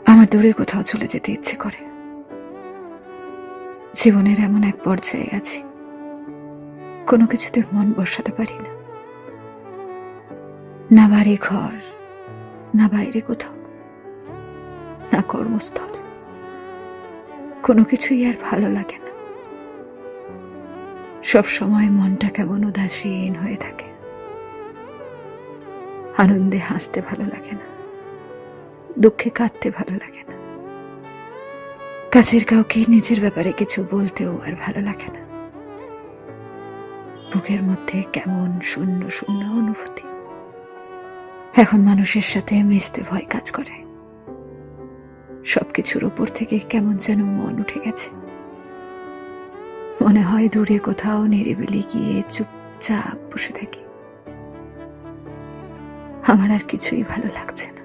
আমার দূরে কোথাও চলে যেতে ইচ্ছে করে। জীবনের এমন এক পর্যায়ে আছি, কোনো কিছুতে মন বসাতে পারি না। না বাড়ি ঘর, না বাইরে কোথাও, না কর্মস্থল, কোনো কিছুই আর ভালো লাগে না। সব সময় মনটা কেমন উদাসীন হয়ে থাকে। আনন্দে হাসতে ভালো লাগে না, দুঃখে কাঁদতে ভালো লাগে না। কাছের কাউকে নিজের ব্যাপারে কিছু বলতেও আর ভালো লাগে না। বুকের মধ্যে কেমন শূন্য শূন্য অনুভূতি। এখন মানুষের সাথে মিশতে ভয় কাজ করে। সবকিছুর উপর থেকে কেমন যেন মন উঠে গেছে। মনে হয় দূরে কোথাও নিরিবিলি গিয়ে চুপচাপ বসে থাকি। আমার আর কিছুই ভালো লাগছে না।